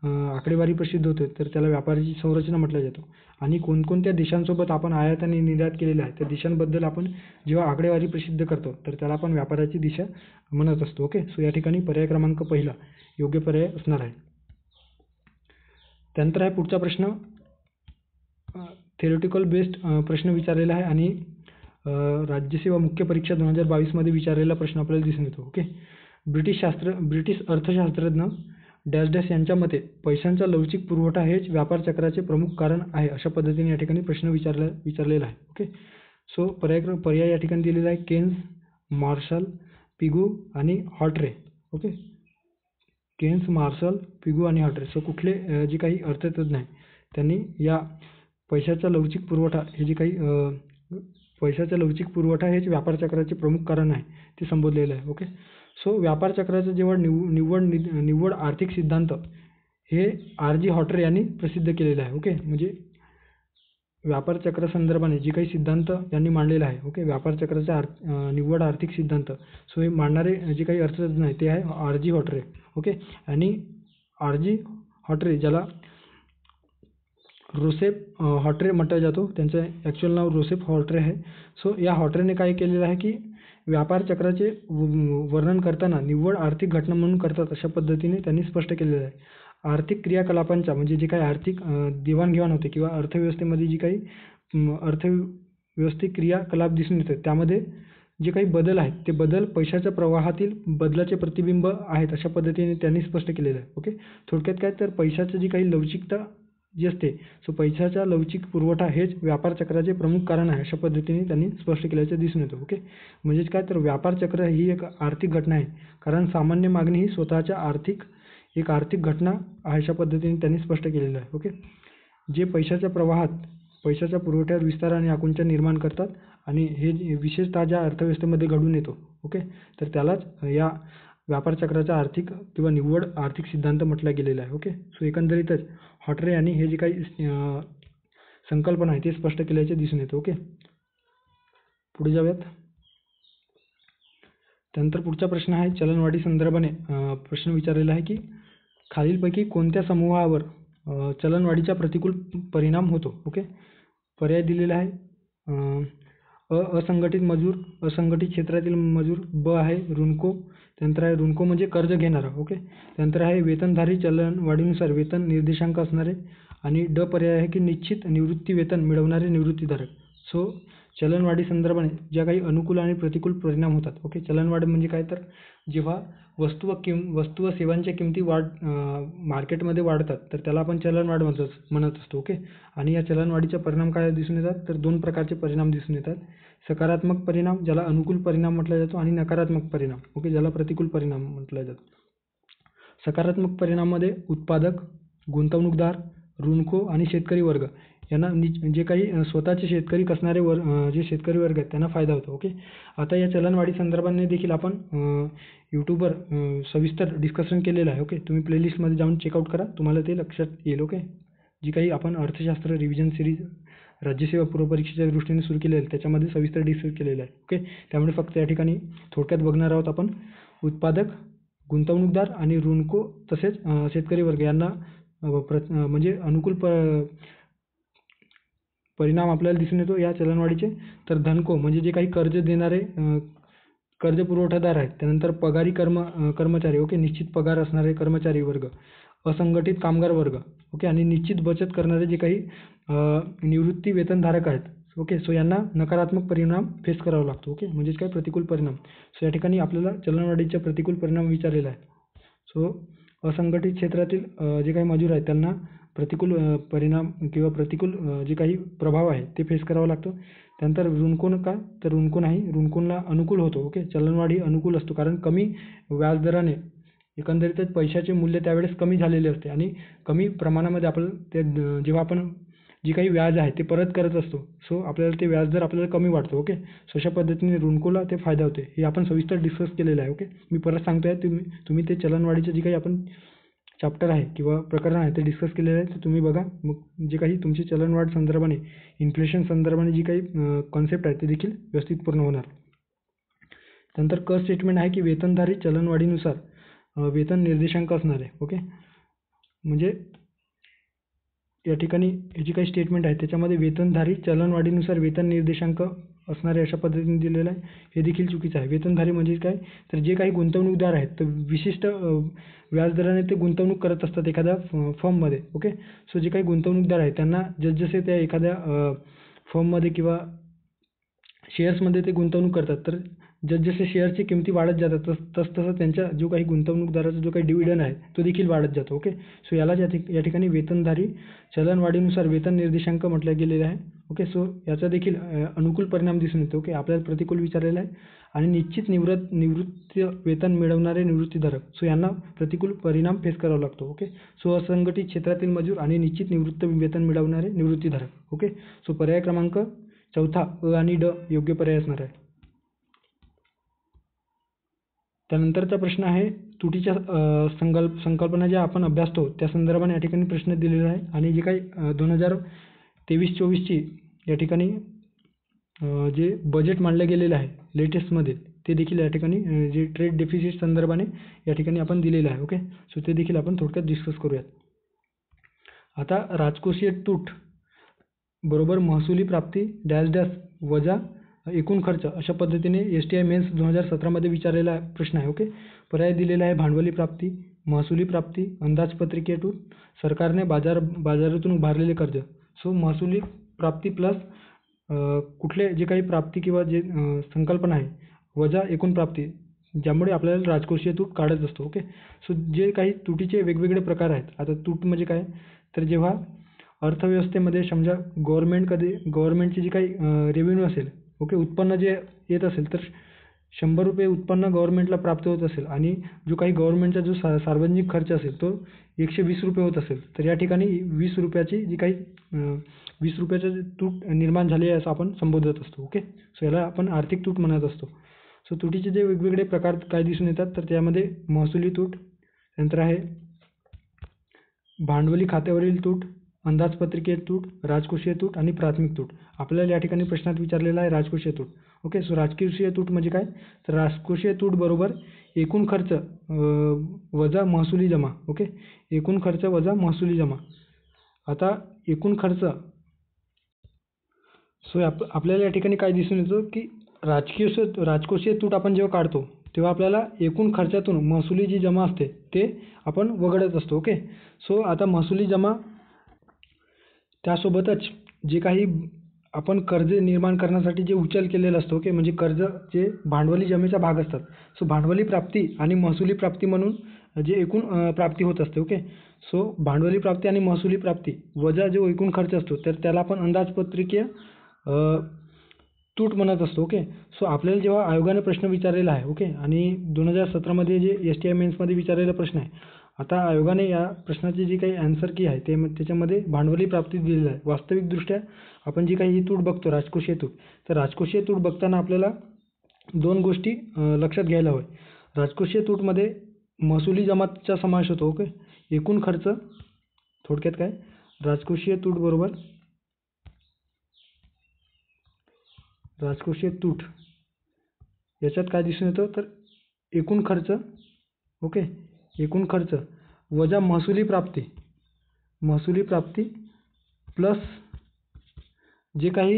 आकडेवारी प्रसिद्ध होते तर त्याला व्यापाराची संरचना म्हटलं जातं. आणि कोणकोणत्या देशांसोबत आपण आयात आणि निर्यात केलेल्या आहेत त्या देशांबद्दल आपण जेव्हा आकडेवारी प्रसिद्ध करतो तर त्याला आपण व्यापाराची दिशा म्हणत असतो. ओके, सो या ठिकाणी पर्याय क्रमांक पहिला योग्य पर्याय असणार आहे. त्यानंतर आहे पुढचा प्रश्न, थेरोटिकल बेस्ड प्रश्न विचारलेला आहे आणि राज्यसेवा मुख्य परीक्षा 2022 मध्ये विचारलेला प्रश्न आपल्याला दिसून येतो. ओके, ब्रिटिश अर्थशास्त्रज्ञ डॅश डॅश यांच्या मते पैशांचा लवचिक पुरवठा हेच व्यापार चक्राचे प्रमुख कारण आहे अशा पद्धतीने या ठिकाणी प्रश्न विचारलेला आहे. ओके, सो पर्याय या ठिकाणी दिलेला आहे केन्स, मार्शल, पिगू आणि हॉटरे. ओके, केन्स, मार्शल, पिगू आणि हॉटरे. सो कुठले जे काही अर्थतज्ञ आहेत त्यांनी या पैशाचा लवचिक पुरवठा हे जे काही पैशाचा लवचिक पुरवठा हेच व्यापार चक्राचे प्रमुख कारण आहे ते संबोधलेलं आहे. ओके, सो व्यापार चक्राचं जेव्हा निव्वळ आर्थिक सिद्धांत हे R.G. हॉटरे यांनी प्रसिद्ध केलेलं आहे. ओके, म्हणजे व्यापार चक्र संदर्भाने जे काही सिद्धांत यांनी मांडलेला आहे. ओके, व्यापार चक्राचा निव्वळ आर्थिक सिद्धांत सो हे मांडणारे जे काही अर्थतज्ञ आहेत ते आहे R.G. हॉटरे. ओके, आणि R.G. हॉटरे ज्याला रोसेफ हॉटरे म्हटलं जातो, त्यांचं ॲक्च्युअल नाव रोसेफ हॉटरे आहे. सो या हॉटरेने काय केलेलं आहे की व्यापार चक्राचे वर्णन करताना निव्वळ आर्थिक घटना म्हणून करतात अशा पद्धतीने त्यांनी स्पष्ट केलेलं आहे. आर्थिक क्रियाकलापांचा म्हणजे जे काही आर्थिक देवाणघेवाण होते किंवा अर्थव्यवस्थेमध्ये जी काही अर्थव्यवस्थित क्रियाकलाप दिसून येतात त्यामध्ये जे काही बदल आहेत ते बदल पैशाच्या प्रवाहातील बदलाचे प्रतिबिंब आहेत अशा पद्धतीने त्यांनी स्पष्ट केलेलं आहे. ओके, थोडक्यात काय, तर पैशाची जी काही लवचिकता जी असते सो पैशाचा लवचिक पुरवठा हेच व्यापार चक्राचे प्रमुख कारण आहे अशा पद्धतीने त्यांनी स्पष्ट केल्याचं दिसून येतं. ओके, म्हणजेच काय, तर व्यापार चक्र ही एक आर्थिक घटना आहे कारण सामान्य मागणी ही स्वतःच्या एक आर्थिक घटना आहे अशा पद्धतीने त्यांनी स्पष्ट केलेलं आहे. ओके, जे पैशाच्या प्रवाहात पैशाच्या पुरवठ्यात विस्तार आणि आकुंचन निर्माण करतात आणि हे विशेषतः ज्या अर्थव्यवस्थेमध्ये घडून येतो. ओके, तर त्यालाच या व्यापार चक्राचा आर्थिक किंवा निव्वळ आर्थिक सिद्धांत म्हटला गेलेला आहे. ओके, सो एकंदरीतच हॉटरे यांनी हे जे काही संकल्पना आहे ते स्पष्ट केल्याचे दिसून येतं. ओके, पुढे जाऊयात. त्यानंतर पुढचा प्रश्न आहे चलनवाढी संदर्भाने प्रश्न विचारलेला आहे की खालीलपैकी कोणत्या समूहावर चलनवाढीचा प्रतिकूल परिणाम होतो. ओके, पर्याय दिलेला आहे असंघटित मजूर, असंघटित क्षेत्रातील मजूर, ब आहे ऋणको, त्यानंतर आहे ऋणको म्हणजे कर्ज घेणारा. ओके, त्यानंतर आहे वेतनधारी चलनवाढीनुसार वेतन निर्देशांक असणारे आणि ड पर्याय आहे की निश्चित निवृत्ती वेतन मिळवणारे निवृत्तीधारक. सो चलनवाढी संदर्भाने ज्या काही अनुकूल आणि प्रतिकूल परिणाम होतात. ओके, चलनवाढ म्हणजे काय, तर जेव्हा वस्तू व सेवांच्या किमती मार्केटमध्ये वाढतात तर त्याला आपण चलनवाढ म्हणत असतो. ओके, आणि या चलनवाढीचे परिणाम काय दिसून येतात, तर दोन प्रकारचे परिणाम दिसून येतात. सकारात्मक परिणाम ज्याला अनुकूल परिणाम म्हटला जातो आणि नकारात्मक परिणाम ओके ज्याला प्रतिकूल परिणाम म्हटलं जातं. सकारात्मक परिणामामध्ये उत्पादक, गुंतवणूकदार, ऋणको आणि शेतकरी वर्ग यांना जे काही स्वतःचे शेतकरी असणारे जे शेतकरी वर्ग आहेत त्यांना फायदा होतो. ओके, आता या चलनवाढी संदर्भाने देखील आपण यूट्यूबवर सविस्तर डिस्कशन केलेलं आहे. ओके, तुम्ही प्लेलिस्टमध्ये जाऊन चेकआउट करा, तुम्हाला ते लक्षात येईल. ओके, जी काही आपण अर्थशास्त्र रिव्हिजन सिरीज राज्यसेवा पूर्वपरीक्षेच्या दृष्टीने सुरू केलेलं आहे त्याच्यामध्ये सविस्तर डिस्कस केलेलं आहे. ओके, त्यामुळे फक्त या ठिकाणी थोडक्यात बघणार आहोत आपण उत्पादक, गुंतवणूकदार आणि ऋणको तसेच शेतकरी वर्ग यांना म्हणजे अनुकूल परिणाम आपल्याला दिसून येतो या चलनवाढीचे. तर धनको म्हणजे जे काही कर्ज देणारे कर्ज पुरवठादार आहेत, त्यानंतर पगारी कर्मचारी ओके निश्चित पगार असणारे कर्मचारी वर्ग, असंघटित कामगार वर्ग ओके आणि निश्चित बचत करणारे जे काही निवृत्ती वेतनधारक आहेत. ओके, सो यांना नकारात्मक परिणाम फेस करावा लागतो. ओके, म्हणजेच काय प्रतिकूल परिणाम. सो या ठिकाणी आपल्याला चलनवाढीचा प्रतिकूल परिणाम विचारलेला आहे. सो असंघटित क्षेत्रातील जे काही मजूर आहेत त्यांना परिणाम किंवा प्रतिकूल जे काही प्रभाव आहे ते फेस करावा लागतो. त्यानंतर ऋणकोन का, तर ऋणकोनला अनुकूल होतो. ओके, चलनवाढ ही अनुकूल असतो कारण कमी व्याजदराने एकंदरीतच पैशाचे मूल्य त्यावेळेस कमी झालेले असते आणि कमी प्रमाणामध्ये आपल्याला ते जेव्हा आपण जे काही व्याज आहे ते परत करत असतो, सो आपल्याला ते व्याजदर आपल्याला कमी वाटतो. ओके, सो अशा पद्धतीने ऋणकोला ते फायदा होते. हे आपण सविस्तर डिस्कस केलेलं आहे. ओके, मी परत सांगतो आहे, तुम्ही ते चलनवाढीचे जे काही आपण चॅप्टर आहे किंवा प्रकरण आहे ते डिस्कस केलेलं आहे, ते तुम्ही बघा. मग जे काही तुमची चलनवाढ संदर्भाने, इन्फ्लेशन संदर्भाने जी काही कॉन्सेप्ट आहे ते देखील व्यवस्थित पूर्ण होणार. त्यानंतर क स्टेटमेंट आहे की वेतनधारी चलनवाढीनुसार वेतन निर्देशांक असणार आहे. ओके, म्हणजे या ठिकाणी हे जी काही स्टेटमेंट आहे त्याच्यामध्ये वेतनधारी चलनवाढीनुसार वेतन निर्देशांक असणारे अशा पद्धतीने दिलेलं आहे, हे देखील चुकीचं आहे. वेतनधारी म्हणजे काय, तर जे काही गुंतवणूकदार आहेत तर विशिष्ट व्याजदराने ते गुंतवणूक करत असतात एखाद्या फर्ममध्ये. ओके, सो जे काही गुंतवणूकदार आहेत त्यांना जसजसे त्या एखाद्या फर्ममध्ये किंवा शेअर्समध्ये ते गुंतवणूक करतात, तर जसजसे शेअरची किमती वाढत जातात तसतसं त्यांच्या जो काही गुंतवणूकदाराचा जो काही डिव्हिडंड आहे तो देखील वाढत जातो. ओके, सो यालाच या ठिकाणी वेतनधारी चलनवाढीनुसार वेतन निर्देशांक म्हटलं गेलेलं आहे. ओके, सो याचा देखील अनुकूल परिणाम दिसून येतो. ओके, आपल्याला प्रतिकूल विचारलेलं आहे. आणि निश्चित निवृत्ती वेतन मिळवणारे निवृत्तीधारक, सो यांना प्रतिकूल परिणाम फेस करावा लागतो. ओके, सो असंघटित क्षेत्रातील मजूर आणि निश्चित निवृत्त वेतन मिळवणारे निवृत्तीधारक. ओके, सो पर्याय क्रमांक चौथा अ आणि ड योग्य पर्याय असणार आहे. त्यानंतरचा प्रश्न आहे तुटीच्या संकल्पना ज्या आपण अभ्यासतो त्या संदर्भाने या ठिकाणी प्रश्न दिलेला आहे. आणि जे काही 2023-24ची या ठिकाणी जे बजेट मांडलं गेलेलं आहे लेटेस्टमध्ये ते देखील या ठिकाणी जे ट्रेड डेफिसिट संदर्भाने या ठिकाणी आपण दिलेलं आहे. ओके, सो ते देखील आपण थोडक्यात डिस्कस करूयात. आता राजकोषीय तूट बरोबर महसुली प्राप्ती डॅश डॅश वजा एकूण खर्च अशा पद्धतीने STI मेन्स 2017मध्ये विचारलेला प्रश्न आहे. ओके, पर्याय दिलेला आहे भांडवली प्राप्ती, महसुली प्राप्ती, अंदाजपत्रकीय तूट, सरकारने बाजारातून उभारलेले कर्ज. सो महसुली प्राप्ती प्लस कुठले जे काही प्राप्ती किंवा जे संकल्पना आहे वजा एकूण प्राप्ती, ज्यामुळे आपल्याला राजकोषीय तूट काढत असतो. ओके, सो जे काही तुटीचे वेगवेगळे प्रकार आहेत. आता तूट म्हणजे काय, तर जेव्हा अर्थव्यवस्थेमध्ये समजा गव्हर्नमेंटची जी काही रेव्हेन्यू असेल, ओके, उत्पन्न जे येत असेल, तर 100 रुपये उत्पन्न गव्हर्नमेंटला प्राप्त होत असेल आणि जो काही गव्हर्नमेंटचा जो सार्वजनिक खर्च असेल तो 120 रुपये होत असेल, तर या ठिकाणी 20 रुपयाची जी काही 20 रुपयाचं तूट निर्माण झाली आहे असं आपण संबोधत असतो. ओके, सो याला आपण आर्थिक तूट म्हणत असतो. सो तुटीचे जे वेगवेगळे प्रकार काय दिसून येतात, तर त्यामध्ये महसुली तूट, नंतर आहे भांडवली खात्यावरील तूट, अंदाजपत्रकीय तूट, राजकोषीय तूट आणि प्राथमिक तूट. आपल्याला या ठिकाणी प्रश्नात विचारलेला आहे राजकोषीय तूट. ओके, सो राजकोषीय तूट म्हणजे काय, तर राजकोषीय तूट बरोबर एकूण खर्च वजा महसुली जमा. ओके, एकूण खर्च वजा महसुली जमा. आता एकूण खर्च, सो आपल्याला या ठिकाणी काय दिसून येतं की राजकोषीय तूट आपण जेव्हा काढतो तेव्हा आपल्याला एकूण खर्चातून महसुली जी जमा असते ते आपण वगळत असतो. ओके, सो आता महसुली जमा त्यासोबतच जे काही आपण कर्ज निर्माण करण्यासाठी जे उचल केलेलं असतं, ओके, म्हणजे कर्ज जे भांडवली जमेचा भाग असतात. सो भांडवली प्राप्ती आणि महसुली प्राप्ती म्हणून जे एकूण प्राप्ती होत असते. ओके, सो भांडवली प्राप्ती आणि महसुली प्राप्ती वजा जो एकूण खर्च असतो तर त्याला आपण अंदाजपत्रकीय तूट म्हणत असतो. ओके, सो आपल्याला जेव्हा आयोगाने प्रश्न विचारलेला आहे, ओके, आणि 2017मध्ये जे STI मेन्समध्ये विचारलेला प्रश्न आहे, आता आयोगाने या प्रश्नाची जी काही आन्सर की आहे त्याच्यामध्ये भांडवली प्राप्ती दिलेली आहे. वास्तविकदृष्ट्या आपण जी काही ही तूट बघतो राजकोषीय तूट, तर राजकोषीय तूट बघताना आपल्याला 2 गोष्टी लक्षात घ्यायला हव्या. राजकोषीय तूटमध्ये महसुली जमाचा समावेश होतो. ओके, एकूण खर्च, थोडक्यात काय, राजकोषीय तूट बरोबर राजकोषीय तूट याच्यात काय दिसून येतं, तर एकूण खर्च, ओके, एकूण खर्च वजा महसुली प्राप्ती प्लस जे काही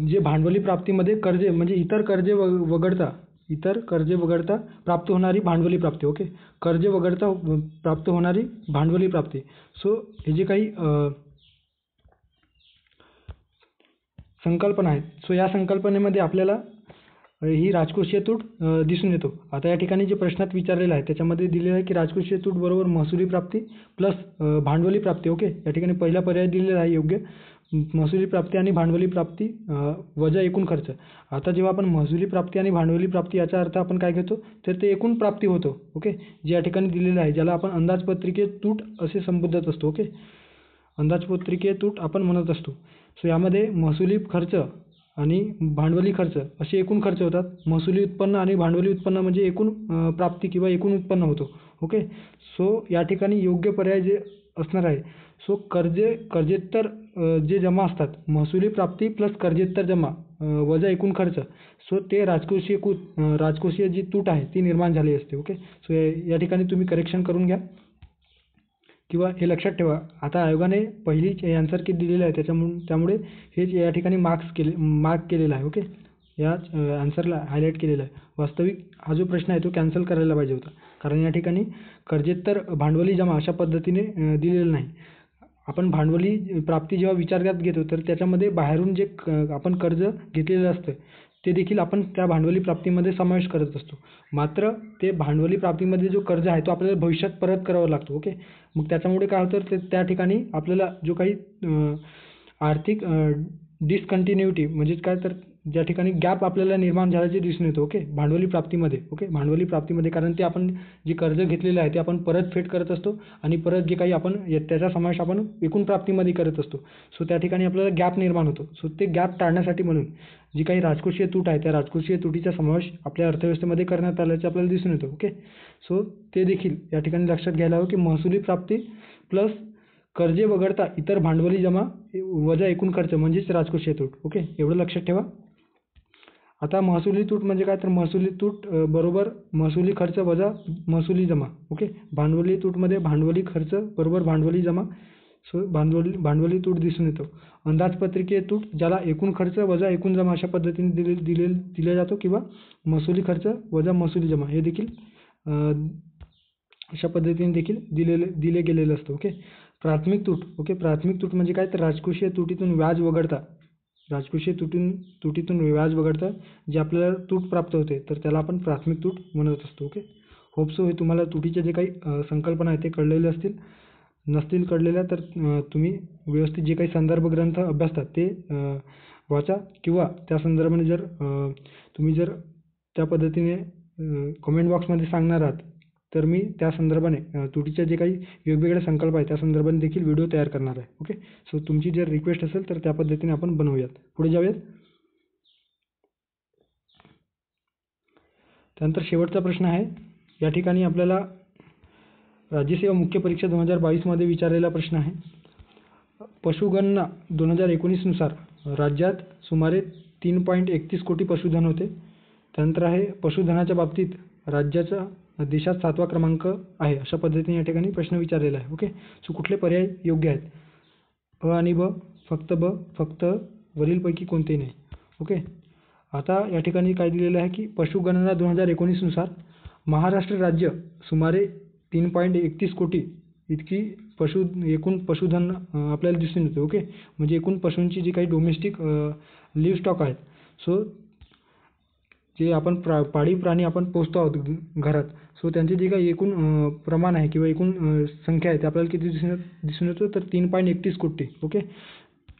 जे भांडवली प्राप्तीमध्ये कर्जे म्हणजे इतर कर्जे वगळता प्राप्त होणारी भांडवली प्राप्ती. ओके, कर्जे वगळता प्राप्त होणारी भांडवली प्राप्ती. सो हे जे काही संकल्पना आहेत, सो या संकल्पनेमध्ये आपल्याला ही राजकोषीय तूट दिसून येतो. आता या ठिकाणी जे प्रश्नात विचारलेलं आहे त्याच्यामध्ये दिलेलं आहे की राजकोषीय तूट बरोबर महसुली प्राप्ती प्लस भांडवली प्राप्ती. ओके, या ठिकाणी पहिला पर्याय दिलेला आहे योग्य, महसुली प्राप्ती आणि भांडवली प्राप्ती वजा एकूण खर्च. आता जेव्हा आपण महसुली प्राप्ती आणि भांडवली प्राप्ती याचा अर्थ आपण काय घेतो तर ते एकूण प्राप्ती होतो. ओके, जे या ठिकाणी दिलेलं आहे ज्याला आपण अंदाजपत्रिकेत तूट असे संबोधत असतो. ओके, अंदाजपत्रिकेय तूट आपण म्हणत असतो. सो यामध्ये महसुली खर्च आणि भांडवली खर्च असे एकूण खर्च होतात. महसुली उत्पन्न आणि भांडवली उत्पन्न म्हणजे एकूण प्राप्ती किंवा एकूण उत्पन्न होतो. ओके, सो या ठिकाणी योग्य पर्याय जे असणार आहे सो कर्जेत्तर जे जमा असतात महसुली प्राप्ती प्लस कर्जेत्तर जमा वजा एकूण खर्च, सो ते राजकोषीय जी तूट आहे ती निर्माण झाली असते. ओके, सो या ठिकाणी तुम्ही करेक्शन करून घ्या किंवा हे लक्षात ठेवा. आता आयोगाने पहिली आन्सर की दिलेलं आहे त्यामुळे हेच या ठिकाणी मार्क केलेलं आहे. ओके, या आन्सरला हायलाईट केलेलं आहे. वास्तविक हा जो प्रश्न आहे तो कॅन्सल करायला पाहिजे होता, कारण या ठिकाणी कर्जेत्तर भांडवली जमा अशा पद्धतीने दिलेलं नाही. आपण भांडवली प्राप्ती जेव्हा विचारात घेतो तर त्याच्यामध्ये बाहेरून जे आपण कर्ज घेतलेलं असतं ते देखील आपण त्या भांडवली प्राप्तीमध्ये समावेश करत असतो. मात्र ते भांडवली प्राप्तीमध्ये जो कर्ज आहे तो आपल्याला भविष्यात परत करावा लागतो. ओके, मग त्याच्यामुळे काय होतं तर त्या ठिकाणी आपल्याला जो काही आर्थिक डिसकंटिन्युटी म्हणजे काय तर ज्या ठिकाणी गॅप आपल्याला निर्माण झाल्याचे दिसून येतो. ओके, भांडवली प्राप्तीमध्ये. ओके, भांडवली प्राप्तीमध्ये कारण ते आपण जे कर्ज घेतलेलं आहे ते आपण परतफेड करत असतो आणि परत जे काही आपण त्याचा समावेश आपण एकूण प्राप्तीमध्ये करत असतो. सो त्या ठिकाणी आपल्याला गॅप निर्माण होतो. सो ते गॅप टाळण्यासाठी म्हणून जी काही राजकोषीय तूट आहे त्या राजकोषीय तुटीचा समावेश आपल्या अर्थव्यवस्थेमध्ये करण्यात आल्याचे आपल्याला दिसून येतो. ओके, सो ते देखील या ठिकाणी लक्षात घ्यायला हवं की महसुली प्राप्ती प्लस कर्जे वगळता इतर भांडवली जमा वजा एकूण खर्च म्हणजेच राजकोषीय तूट. ओके, एवढं लक्षात ठेवा. आता महसुली तूट म्हणजे काय तर महसुली तूट बरोबर महसुली खर्च वजा महसुली जमा. ओके, भांडवली तूटमध्ये भांडवली खर्च बरोबर भांडवली जमा. सो भांडवली तूट दिसून येतो. अंदाजपत्रिकेय तूट ज्याला एकूण खर्च वजा एकूण जमा अशा पद्धतीने दिला जातो किंवा महसुली खर्च वजा महसुली जमा हे देखील अशा पद्धतीने देखील दिले गेलेलं असतं. ओके, प्राथमिक तूट. ओके, प्राथमिक तूट म्हणजे काय तर राजकोषीय तुटीतून व्याज वगळता तुटीतून व्याज वगळता जे आपल्याला तूट प्राप्त होते तर त्याला आपण प्राथमिक तूट म्हणत असतो. ओके, होप सो हे तुम्हाला तुटीचे जे काही संकल्पना आहेत ते कळलेले असतील. नसतील कळलेल्या तर तुम्ही व्यवस्थित जे काही संदर्भ ग्रंथ अभ्यासतात ते वाचा किंवा त्या संदर्भाने जर तुम्ही जर त्या पद्धतीने कमेंट बॉक्समध्ये सांगणार आहात तर मी त्या संदर्भाने तुटीचे जे काही वेगवेगळे संकल्प आहेत त्या संदर्भाने देखील व्हिडिओ तयार करणार आहे. ओके, सो तुमची जर रिक्वेस्ट असेल तर त्या पद्धतीने आपण बनवूयात. पुढे जाऊयात. त्यानंतर शेवटचा प्रश्न आहे. या ठिकाणी आपल्याला राज्यसेवा मुख्य परीक्षा 2022 मध्ये विचारलेला प्रश्न आहे. पशुगणना 2019 नुसार राज्यात सुमारे 3.31 कोटी पशुधन होते. त्यानंतर आहे पशुधनाच्या बाबतीत राज्याचा देशात 7वा क्रमांक आहे अशा पद्धतीने या ठिकाणी प्रश्न विचारलेला आहे. ओके, सो कुठले पर्याय योग्य आहेत? अ आणि ब, फक्त वरीलपैकी कोणतेही नाही. ओके, आता या ठिकाणी काय दिलेलं आहे की पशुगणना 2019 नुसार महाराष्ट्र राज्य सुमारे 3.31 कोटी इतकी एकूण पशुधन आपल्याला दिसून येते. ओके, म्हणजे एकूण पशूंची जी काही डोमेस्टिक लिव्ह स्टॉक आहेत सो जे आपण पाळीव प्राणी आपण पोसतो आहोत घरात सो त्यांचे जे काही एकूण प्रमाण आहे किंवा एकूण संख्या आहे ते आपल्याला किती दिसून येतो तर 3.31 कोटी. ओके,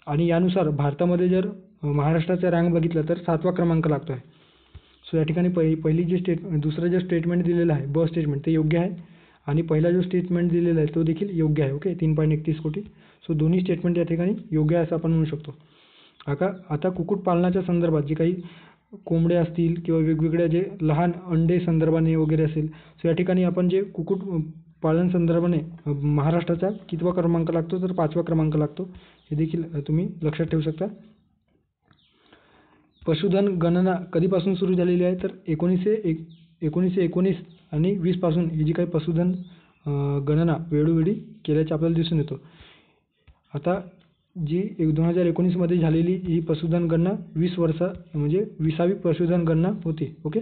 आणि यानुसार भारतामध्ये जर महाराष्ट्राचा रँक बघितला तर 7वा क्रमांक लागतो आहे. सो या ठिकाणी पहिली जी दुसरं जे स्टेटमेंट दिलेलं आहे ब स्टेटमेंट ते योग्य आहे आणि पहिला जो स्टेटमेंट दिलेला आहे तो देखील योग्य आहे. ओके, 3.31 कोटी. सो दोन्ही स्टेटमेंट या ठिकाणी योग्य आहे असं आपण म्हणू शकतो. आता कुक्कुटपालनाच्या संदर्भात जे काही कोंबडे असतील किंवा वेगवेगळ्या जे लहान अंडे संदर्भाने वगैरे असेल सो या ठिकाणी आपण जे कुक्कुटपालन संदर्भाने महाराष्ट्राचा कितवा क्रमांक लागतो तर 5वा क्रमांक लागतो. हे देखील तुम्ही लक्षात ठेवू शकता. पशुधन गणना कधीपासून सुरू झालेली आहे तर 1919 आणि 20 पासून ही जी काही पशुधन गणना वेळोवेळी केल्याचे आपल्याला दिसून येतो. आता जी 2019 मध्ये झालेली ही पशुधन गणना 20 वर्ष म्हणजे 20वी पशुधन गणना होती. ओके,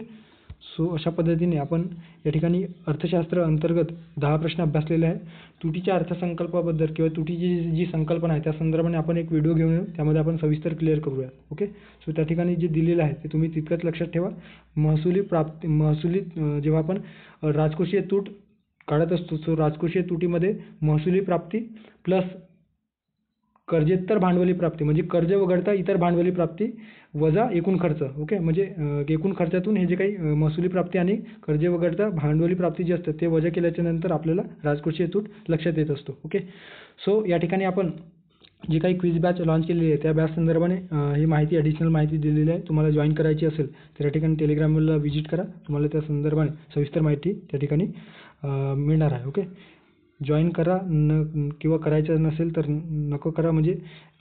सो अशा पद्धतीने आपण या ठिकाणी अर्थशास्त्र अंतर्गत 10 प्रश्न अभ्यासलेले आहे. तुटीच्या अर्थसंकल्पाबद्दल किंवा तुटीची जी संकल्पना आहे त्या संदर्भाने आपण एक व्हिडिओ घेऊन येऊ, त्यामध्ये आपण सविस्तर क्लिअर करूया. ओके. सो त्या ठिकाणी जे दिलेलं आहे ते तुम्ही तितकंच लक्षात ठेवा. महसुली जेव्हा आपण राजकोषीय तूट काढत असतो, सो राजकोषीय तुटीमध्ये महसुली प्राप्ती प्लस कर्जेतर भांडवली प्राप्ती म्हणजे कर्ज वगळता इतर भांडवली प्राप्ती वजा एकूण खर्च. ओके. म्हणजे एकूण खर्चातून हे जे काही महसुली प्राप्ती आणि कर्ज वगळता भांडवली प्राप्ती जे असतं ते वजा केल्याच्या नंतर आपल्याला राजकोषीय तूट लक्षात येत असतो. ओके. सो या ठिकाणी आपण जी काही क्विज बॅच लॉन्च केलेली आहे त्या बॅच संदर्भाने ही माहिती ॲडिशनल माहिती दिलेली आहे. तुम्हाला जॉईन करायची असेल तर या ठिकाणी टेलिग्रामला व्हिजिट करा. तुम्हाला त्या संदर्भाने सविस्तर माहिती त्या ठिकाणी मिळणार आहे. ओके. जॉईन करा किंवा करायचं नसेल तर नको करा. म्हणजे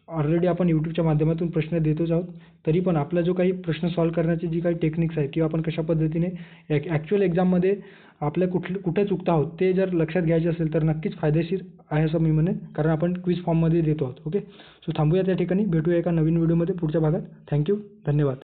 ऑलरेडी आपण यूट्यूबच्या माध्यमातून प्रश्न देतोच आहोत. तरी पण आपला जो काही प्रश्न सॉल्व्ह करण्याची जी काही टेक्निक्स आहे किंवा आपण कशा पद्धतीने ॲक्च्युअल एक्झाममध्ये आपल्या कुठे चुकता आहोत ते जर लक्षात घ्यायचे असेल तर नक्कीच फायदेशीर आहे असं मी म्हणेन, कारण आपण क्विज फॉर्ममध्ये देतो आहोत. ओके. सो थांबूया त्या ठिकाणी. भेटूया एका नवीन व्हिडिओमध्ये पुढच्या भागात. थँक्यू. धन्यवाद.